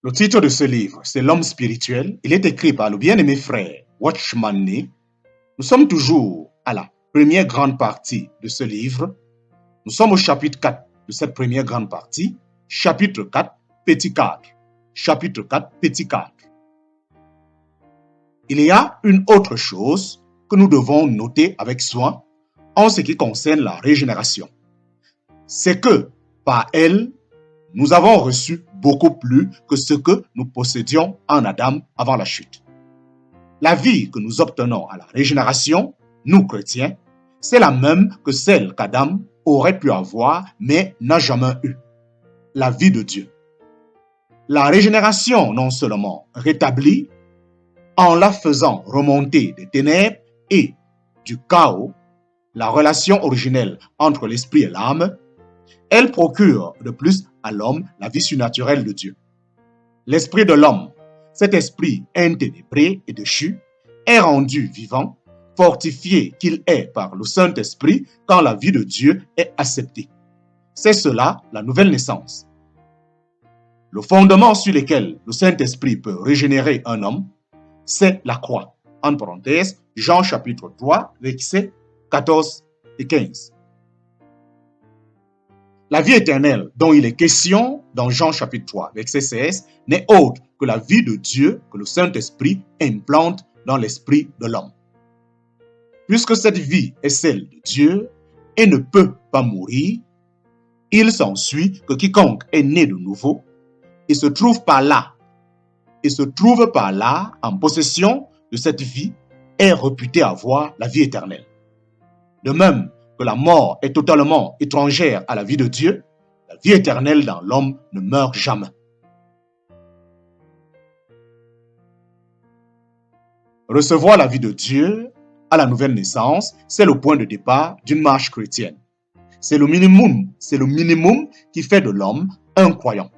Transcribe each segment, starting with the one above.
Le titre de ce livre, c'est L'homme spirituel. Il est écrit par le bien-aimé frère Watchman Nee. Nous sommes toujours à la première grande partie de ce livre. Nous sommes au chapitre 4 de cette première grande partie. Chapitre 4, petit 4. Chapitre 4, petit 4. Il y a une autre chose que nous devons noter avec soin en ce qui concerne la régénération. C'est que par elle, nous avons reçu beaucoup plus que ce que nous possédions en Adam avant la chute. La vie que nous obtenons à la régénération, nous chrétiens, c'est la même que celle qu'Adam aurait pu avoir mais n'a jamais eue. La vie de Dieu. La régénération non seulement rétablit, en la faisant remonter des ténèbres et du chaos, la relation originelle entre l'esprit et l'âme, elle procure de plus à l'homme la vie surnaturelle de Dieu. L'esprit de l'homme, cet esprit inténébré et déchu, est rendu vivant, fortifié qu'il est par le Saint-Esprit quand la vie de Dieu est acceptée. C'est cela la nouvelle naissance. Le fondement sur lequel le Saint-Esprit peut régénérer un homme, c'est la croix. En parenthèse, Jean chapitre 3, versets 14 et 15. La vie éternelle dont il est question dans Jean chapitre 3, verset 16, n'est autre que la vie de Dieu que le Saint-Esprit implante dans l'esprit de l'homme. Puisque cette vie est celle de Dieu et ne peut pas mourir, il s'ensuit que quiconque est né de nouveau et se trouve par là en possession de cette vie est réputé avoir la vie éternelle. De même que la mort est totalement étrangère à la vie de Dieu, la vie éternelle dans l'homme ne meurt jamais. Recevoir la vie de Dieu à la nouvelle naissance, c'est le point de départ d'une marche chrétienne. C'est le minimum qui fait de l'homme un croyant.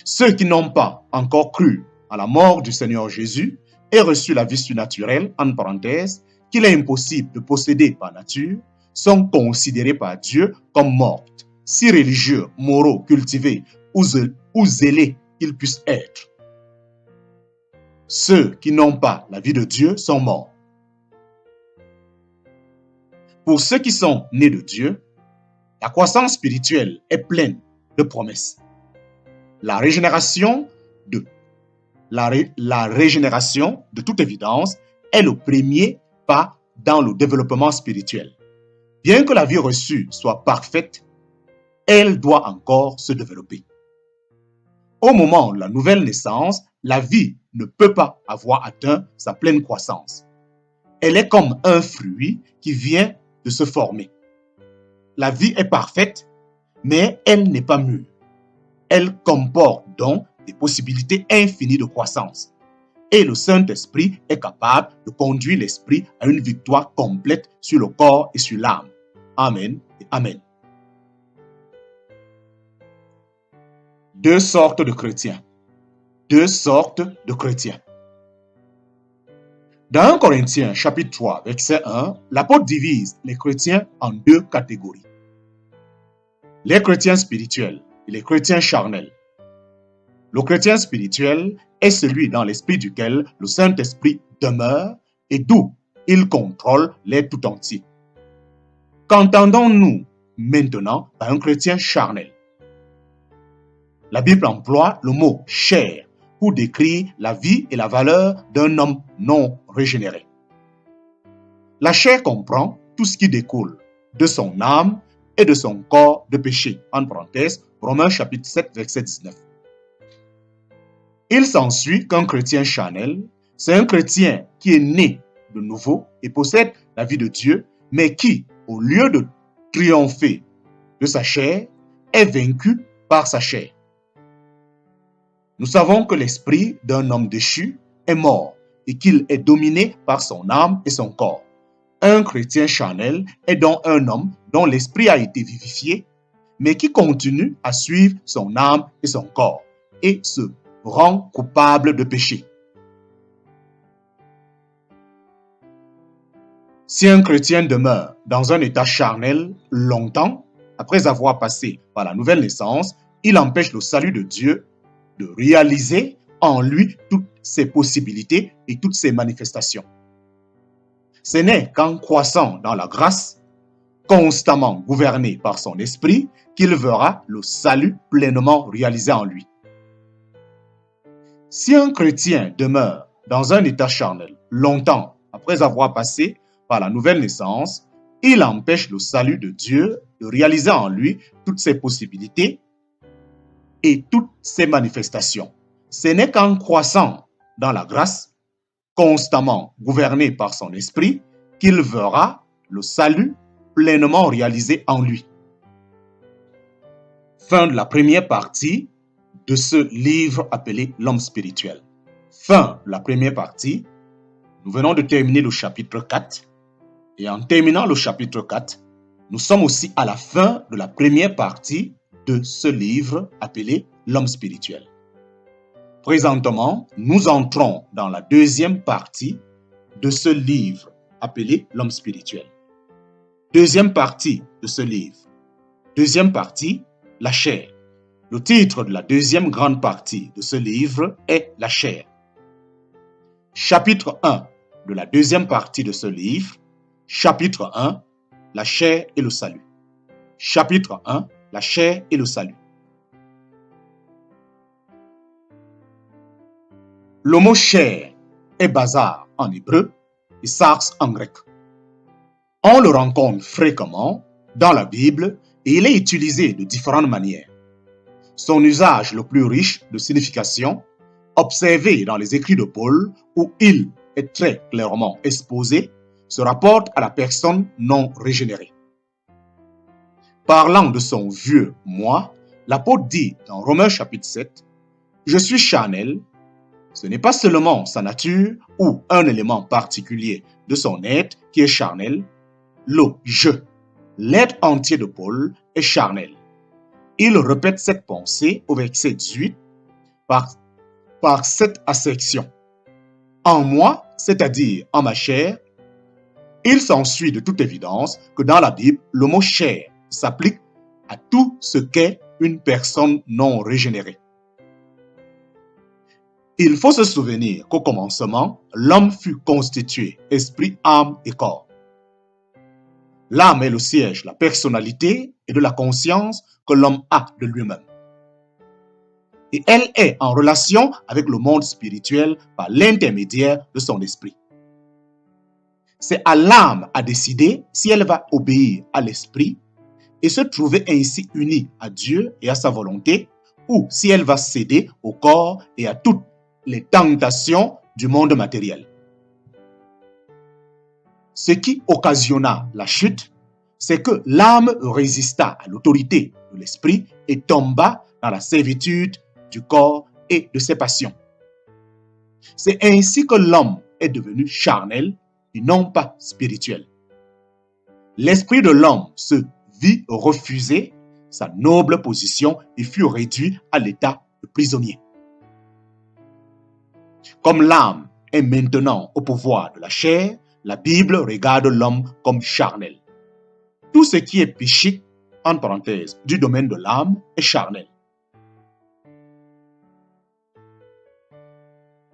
Ceux qui n'ont pas encore cru à la mort du Seigneur Jésus et reçu la vie surnaturelle, en parenthèse, qu'il est impossible de posséder par nature, sont considérés par Dieu comme mortes, si religieux, moraux, cultivés ou zélés qu'ils puissent être. Ceux qui n'ont pas la vie de Dieu sont morts. Pour ceux qui sont nés de Dieu, la croissance spirituelle est pleine de promesses. La régénération, de toute évidence, est le premier pas dans le développement spirituel. Bien que la vie reçue soit parfaite, elle doit encore se développer. Au moment de la nouvelle naissance, la vie ne peut pas avoir atteint sa pleine croissance. Elle est comme un fruit qui vient de se former. La vie est parfaite, mais elle n'est pas mûre. Elle comporte donc des possibilités infinies de croissance. Et le Saint-Esprit est capable de conduire l'esprit à une victoire complète sur le corps et sur l'âme. Amen et Amen. Deux sortes de chrétiens. Deux sortes de chrétiens. Dans 1 Corinthiens chapitre 3, verset 1, l'apôtre divise les chrétiens en deux catégories. Les chrétiens spirituels et les chrétiens charnels. Le chrétien spirituel est celui dans l'esprit duquel le Saint-Esprit demeure et d'où il contrôle l'être tout entier. Qu'entendons-nous maintenant par un chrétien charnel? La Bible emploie le mot « chair » pour décrire la vie et la valeur d'un homme non régénéré. La chair comprend tout ce qui découle de son âme et de son corps de péché. En parenthèse, Romains chapitre 7, verset 19. Il s'ensuit qu'un chrétien charnel, c'est un chrétien qui est né de nouveau et possède la vie de Dieu, mais qui, au lieu de triompher de sa chair, est vaincu par sa chair. Nous savons que l'esprit d'un homme déchu est mort et qu'il est dominé par son âme et son corps. Un chrétien charnel est donc un homme dont l'esprit a été vivifié, mais qui continue à suivre son âme et son corps et se rend coupable de péché. Si un chrétien demeure dans un état charnel longtemps, après avoir passé par la nouvelle naissance, il empêche le salut de Dieu de réaliser en lui toutes ses possibilités et toutes ses manifestations. Ce n'est qu'en croissant dans la grâce, constamment gouverné par son esprit, qu'il verra le salut pleinement réalisé en lui. Si un chrétien demeure dans un état charnel longtemps après avoir passé par la nouvelle naissance, il empêche le salut de Dieu de réaliser en lui toutes ses possibilités et toutes ses manifestations. Ce n'est qu'en croissant dans la grâce, constamment gouverné par son esprit, qu'il verra le salut pleinement réalisé en lui. Fin de la première partie de ce livre appelé L'homme spirituel. Fin de la première partie. Nous venons de terminer le chapitre 4. Et en terminant le chapitre 4, nous sommes aussi à la fin de la première partie de ce livre appelé L'homme spirituel. Présentement, nous entrons dans la deuxième partie de ce livre appelé L'homme spirituel. Deuxième partie de ce livre. Deuxième partie, la chair. Le titre de la deuxième grande partie de ce livre est La chair. Chapitre 1 de la deuxième partie de ce livre. Chapitre 1, la chair et le salut. Chapitre 1, la chair et le salut. Le mot chair est bazar en hébreu et sars en grec. On le rencontre fréquemment dans la Bible et il est utilisé de différentes manières. Son usage le plus riche de signification, observé dans les écrits de Paul, où il est très clairement exposé, se rapporte à la personne non régénérée. Parlant de son vieux moi, l'apôtre dit dans Romains chapitre 7, « Je suis charnel ». Ce n'est pas seulement sa nature ou un élément particulier de son être qui est charnel. Le « je », l'être entier de Paul, est charnel. Il répète cette pensée au verset 18 par cette assertion. En moi, c'est-à-dire en ma chair, il s'ensuit de toute évidence que dans la Bible, le mot chair s'applique à tout ce qu'est une personne non régénérée. Il faut se souvenir qu'au commencement, l'homme fut constitué esprit, âme et corps. L'âme est le siège de la personnalité et de la conscience que l'homme a de lui-même. Et elle est en relation avec le monde spirituel par l'intermédiaire de son esprit. C'est à l'âme à décider si elle va obéir à l'esprit et se trouver ainsi unie à Dieu et à sa volonté, ou si elle va céder au corps et à toutes les tentations du monde matériel. Ce qui occasionna la chute, c'est que l'âme résista à l'autorité de l'esprit et tomba dans la servitude du corps et de ses passions. C'est ainsi que l'homme est devenu charnel et non pas spirituel. L'esprit de l'homme se vit refuser sa noble position et fut réduit à l'état de prisonnier. Comme l'âme est maintenant au pouvoir de la chair, la Bible regarde l'homme comme charnel. Tout ce qui est psychique, en parenthèse, du domaine de l'âme est charnel.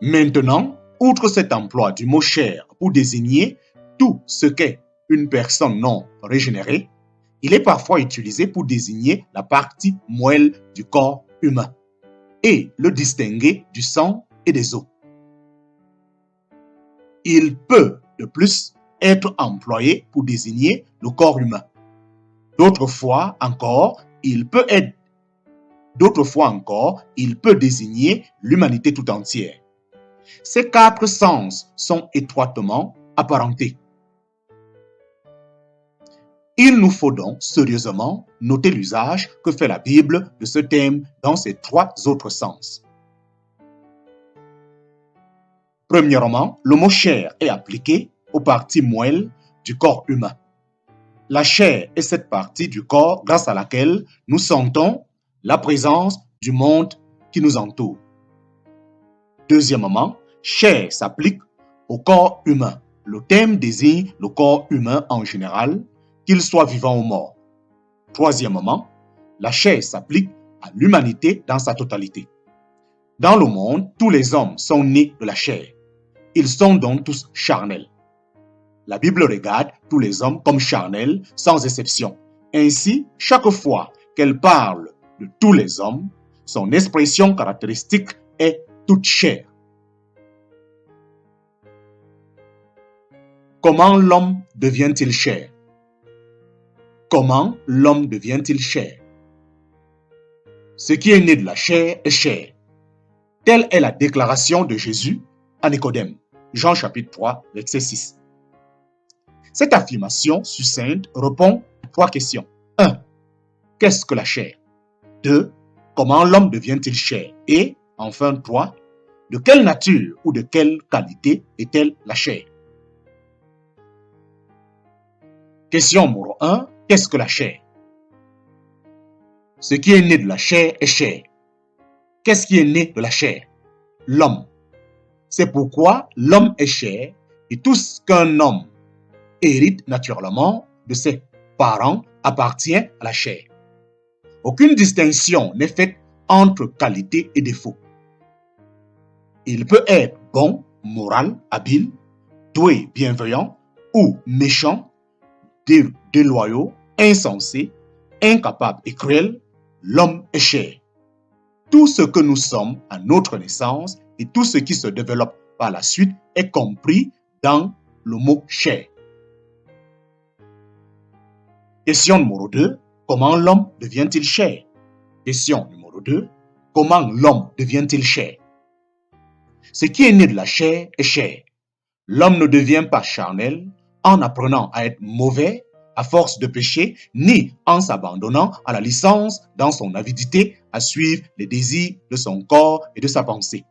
Maintenant, outre cet emploi du mot chair pour désigner tout ce qu'est une personne non régénérée, il est parfois utilisé pour désigner la partie moelle du corps humain et le distinguer du sang et des os. Il peut, de plus, être employé pour désigner le corps humain. D'autres fois encore, il peut désigner l'humanité tout entière. Ces quatre sens sont étroitement apparentés. Il nous faut donc sérieusement noter l'usage que fait la Bible de ce thème dans ses trois autres sens. Premièrement, le mot chair est appliqué aux parties moelles du corps humain. La chair est cette partie du corps grâce à laquelle nous sentons la présence du monde qui nous entoure. Deuxièmement, chair s'applique au corps humain. Le thème désigne le corps humain en général, qu'il soit vivant ou mort. Troisièmement, la chair s'applique à l'humanité dans sa totalité. Dans le monde, tous les hommes sont nés de la chair. Ils sont donc tous charnels. La Bible regarde tous les hommes comme charnels, sans exception. Ainsi, chaque fois qu'elle parle de tous les hommes, son expression caractéristique est toute chair. Comment l'homme devient-il chair? Comment l'homme devient-il chair? Ce qui est né de la chair est chair. Telle est la déclaration de Jésus à Nicodème. Jean chapitre 3, verset 6. Cette affirmation succincte répond à 3 questions. 1. Qu'est-ce que la chair? 2. Comment l'homme devient-il chair? Et, enfin 3. De quelle nature ou de quelle qualité est-elle la chair? Question numéro 1. Qu'est-ce que la chair? Ce qui est né de la chair est chair. Qu'est-ce qui est né de la chair? L'homme. C'est pourquoi l'homme est chair et tout ce qu'un homme hérite naturellement de ses parents appartient à la chair. Aucune distinction n'est faite entre qualité et défaut. Il peut être bon, moral, habile, doué, bienveillant ou méchant, déloyaux, insensé, incapable et cruel. L'homme est chair. Tout ce que nous sommes à notre naissance et tout ce qui se développe par la suite est compris dans le mot chair. Question numéro 2. Comment l'homme devient-il chair? Question numéro 2. Comment l'homme devient-il chair? Ce qui est né de la chair est chair. L'homme ne devient pas charnel en apprenant à être mauvais à force de péché, ni en s'abandonnant à la licence dans son avidité à suivre les désirs de son corps et de sa pensée.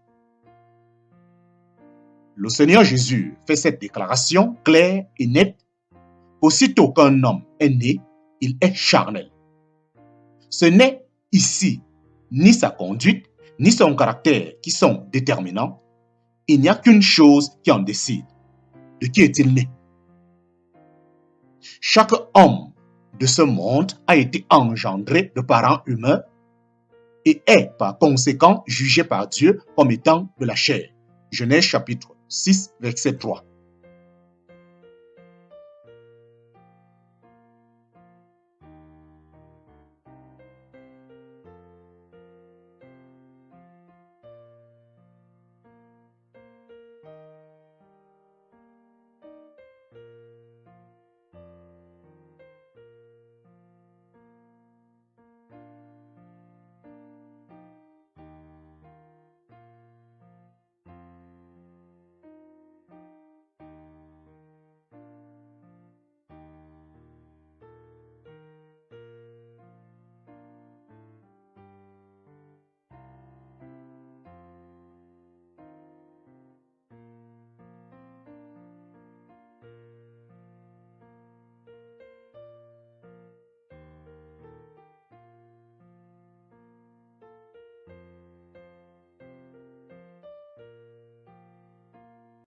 Le Seigneur Jésus fait cette déclaration claire et nette. Aussitôt qu'un homme est né, il est charnel. Ce n'est ici ni sa conduite, ni son caractère qui sont déterminants. Il n'y a qu'une chose qui en décide. De qui est-il né? Chaque homme de ce monde a été engendré de parents humains et est par conséquent jugé par Dieu comme étant de la chair. Genèse chapitre 6, verset 3.